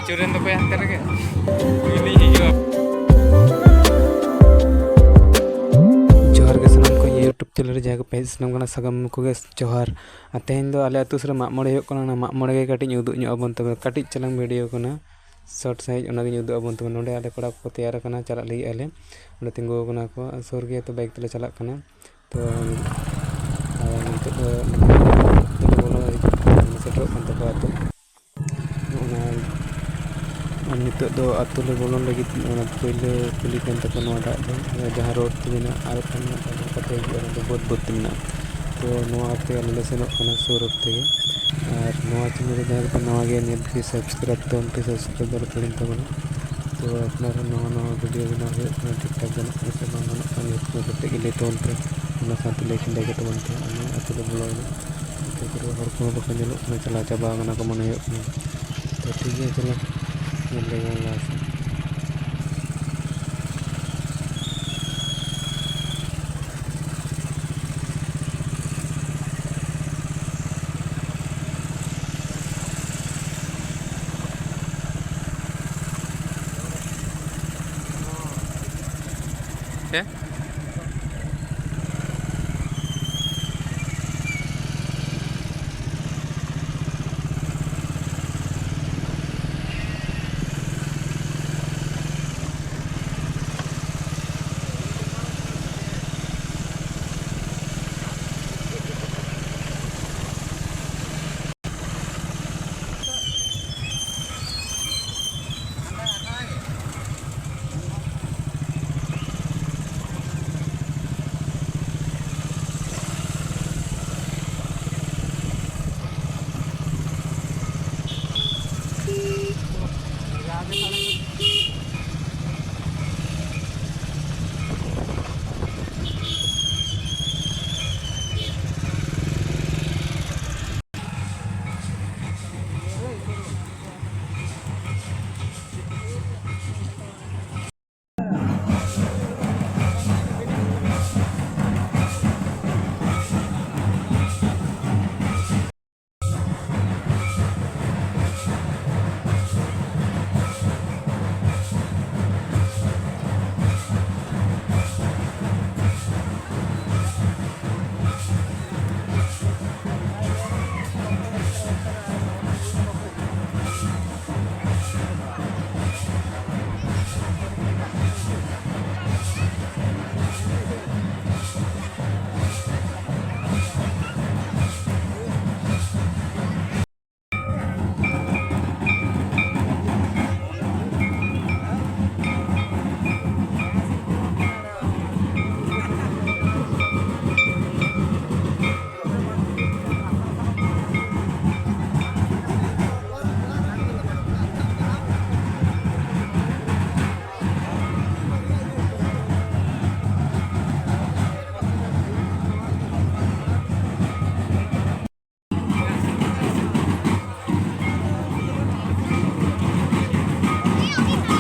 Acurin tuh ya antar ke. Ini hijau. जोहार के सनम को यूट्यूब चैनल जहाँ पे सनम कना सगम को जोहार तेहन दो आले अतु सरे माग मोड़े हो कना माग मोड़े के काटी उदुग ᱧᱚᱜ ᱟᱵᱚᱱ तब काटी चलंग वीडियो कना शॉर्ट साइज ओनागे उदुग आबोन तब नोडे आले कोड़ा को तैयार कना चला लई आले ओंडे तिंगु कना को सोर गे तो बाइक तले चला कना तो नितो बोलो सेटरो कन तको आतो ओना नितो दो आतो ले बोलन लगी पहले कुली कन तको नोडा जहाँ रोड तेना आर कन कते बहुत बहुत तेना तो नोआते आले सेनोक कना सोर ते और नोआ चैनल जहाँ पे नवा गे नेट की सब्सक्राइब तो उनके सब्सक्राइबर करें तबना तो अपना नवा नवा वीडियो बना हुए ठीक ठाक गन से मांगन अन को कते गे लेटोन पे ना साथ लेकिन देखे तो बनते अन अतुले बोलो तो करो हर को बको नेलो ना चला चाबा गना को मन हो तो ठीक है चलो मिलेगा last ¿Qué?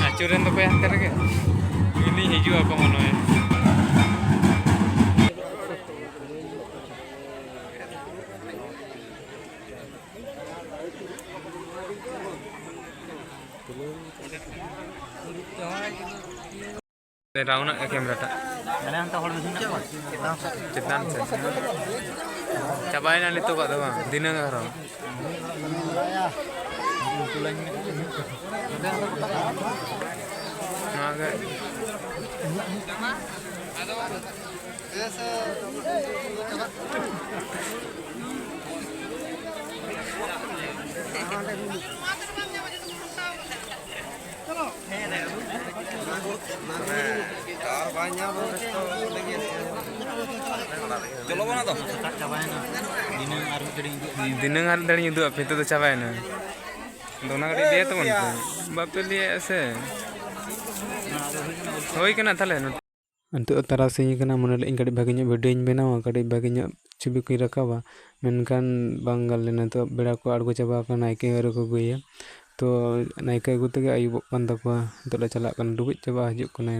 Acurin tuh ya antar ke. Ini hijau apa mana ya? Round camera टा मैंने हम तो हॉल में चितना से चाबाइन नितो का दवा दिन का दिनंग hari dari itu apa itu tuh capai na dona kali dia tuh bapak lihat se hoi kena thale untuk tarasinya kena mana lagi kali baginya video ini benawa kali baginya छवि को रखावा मेनकान बांगल लेना तो बेड़ा को आड़गो चाबा का नायके हर को गुया तो Nike अगु तक आयुब कान तकवा तो ले चला कान डुबिज चाबा हजु कना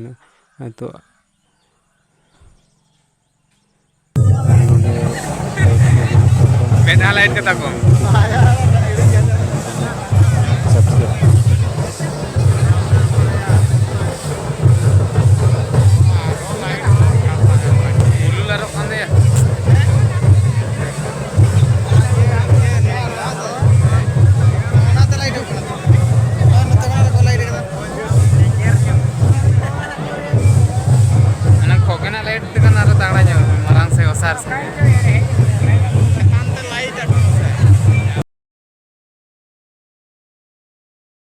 तो मेदा लाइट कता को सब्सक्राइब ᱥᱟᱨ ᱥᱟᱹᱜᱩᱱ